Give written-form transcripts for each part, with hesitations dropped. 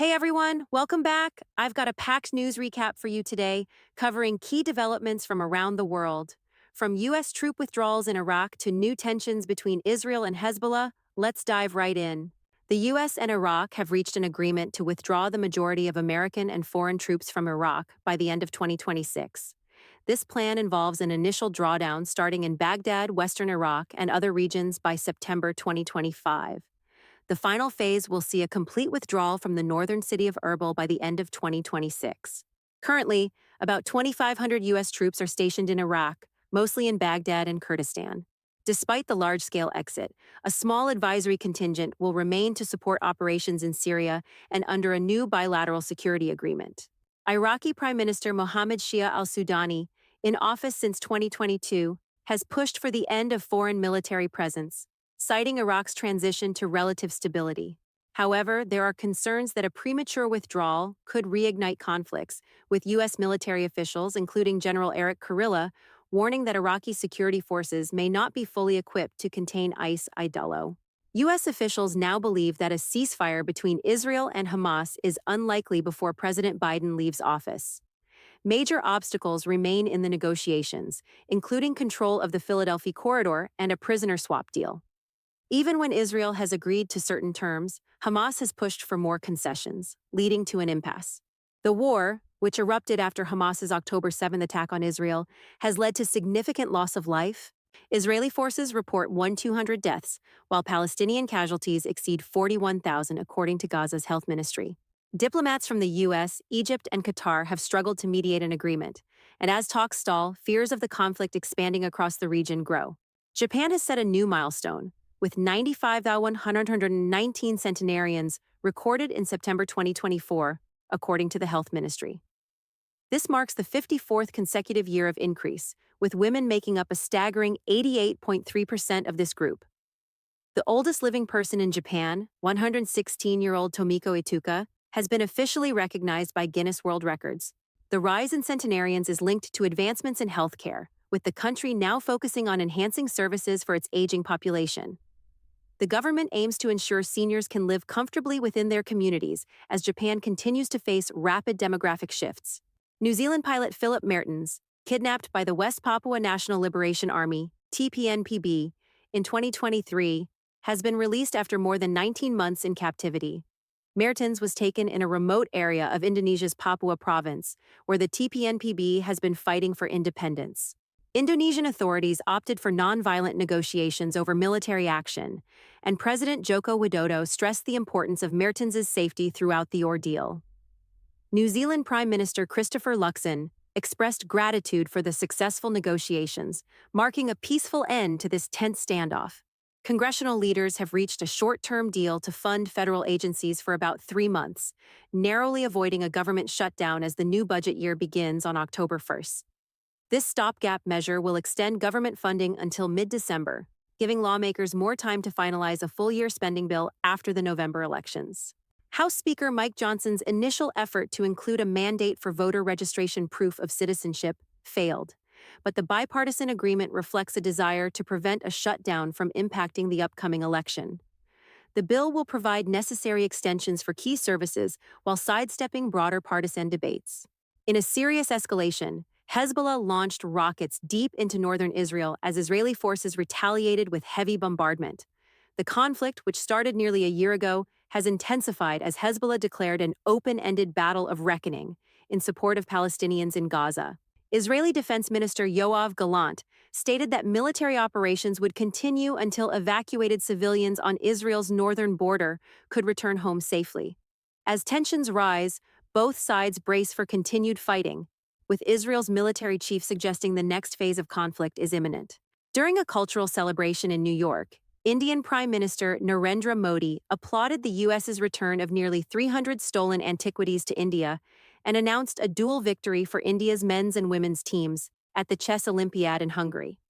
Hey everyone, welcome back. I've got a packed news recap for you today, covering key developments from around the world. From U.S. troop withdrawals in Iraq to new tensions between Israel and Hezbollah, let's dive right in. The U.S. and Iraq have reached an agreement to withdraw the majority of American and foreign troops from Iraq by the end of 2026. This plan involves an initial drawdown starting in Baghdad, western Iraq, and other regions by September 2025. The final phase will see a complete withdrawal from the northern city of Erbil by the end of 2026. Currently, about 2,500 U.S. troops are stationed in Iraq, mostly in Baghdad and Kurdistan. Despite the large-scale exit, a small advisory contingent will remain to support operations in Syria and under a new bilateral security agreement. Iraqi Prime Minister Mohammed Shia al-Sudani, in office since 2022, has pushed for the end of foreign military presence, citing Iraq's transition to relative stability. However, there are concerns that a premature withdrawal could reignite conflicts, with U.S. military officials, including General Eric Kurilla, warning that Iraqi security forces may not be fully equipped to contain ISIL. U.S. officials now believe that a ceasefire between Israel and Hamas is unlikely before President Biden leaves office. Major obstacles remain in the negotiations, including control of the Philadelphia corridor and a prisoner swap deal. Even when Israel has agreed to certain terms, Hamas has pushed for more concessions, leading to an impasse. The war, which erupted after Hamas's October 7th attack on Israel, has led to significant loss of life. Israeli forces report 1,200 deaths, while Palestinian casualties exceed 41,000, according to Gaza's health ministry. Diplomats from the U.S., Egypt, and Qatar have struggled to mediate an agreement, and as talks stall, fears of the conflict expanding across the region grow. Japan has set a new milestone, with 95,119 centenarians recorded in September 2024, according to the health ministry. This marks the 54th consecutive year of increase, with women making up a staggering 88.3% of this group. The oldest living person in Japan, 116-year-old Tomiko Ituka, has been officially recognized by Guinness World Records. The rise in centenarians is linked to advancements in healthcare, with the country now focusing on enhancing services for its aging population. The government aims to ensure seniors can live comfortably within their communities as Japan continues to face rapid demographic shifts. New Zealand pilot Philip Mertens, kidnapped by the West Papua National Liberation Army, TPNPB, in 2023, has been released after more than 19 months in captivity. Mertens was taken in a remote area of Indonesia's Papua province, where the TPNPB has been fighting for independence. Indonesian authorities opted for non-violent negotiations over military action, and President Joko Widodo stressed the importance of Mertens's safety throughout the ordeal. New Zealand Prime Minister Christopher Luxon expressed gratitude for the successful negotiations, marking a peaceful end to this tense standoff. Congressional leaders have reached a short-term deal to fund federal agencies for about 3 months, narrowly avoiding a government shutdown as the new budget year begins on October 1st. This stopgap measure will extend government funding until mid-December, giving lawmakers more time to finalize a full-year spending bill after the November elections. House Speaker Mike Johnson's initial effort to include a mandate for voter registration proof of citizenship failed, but the bipartisan agreement reflects a desire to prevent a shutdown from impacting the upcoming election. The bill will provide necessary extensions for key services while sidestepping broader partisan debates. In a serious escalation, Hezbollah launched rockets deep into northern Israel as Israeli forces retaliated with heavy bombardment. The conflict, which started nearly a year ago, has intensified as Hezbollah declared an open-ended battle of reckoning in support of Palestinians in Gaza. Israeli Defense Minister Yoav Gallant stated that military operations would continue until evacuated civilians on Israel's northern border could return home safely. As tensions rise, both sides brace for continued fighting, with Israel's military chief suggesting the next phase of conflict is imminent. During a cultural celebration in New York, Indian Prime Minister Narendra Modi applauded the U.S.'s return of nearly 300 stolen antiquities to India and announced a dual victory for India's men's and women's teams at the Chess Olympiad in Hungary.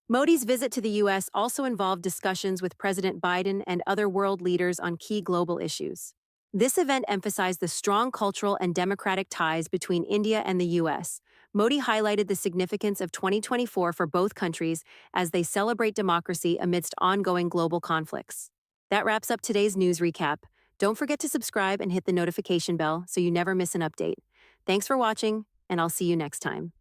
Modi's visit to the U.S. also involved discussions with President Biden and other world leaders on key global issues. This event emphasized the strong cultural and democratic ties between India and the U.S. Modi highlighted the significance of 2024 for both countries as they celebrate democracy amidst ongoing global conflicts. That wraps up today's news recap. Don't forget to subscribe and hit the notification bell so you never miss an update. Thanks for watching, and I'll see you next time.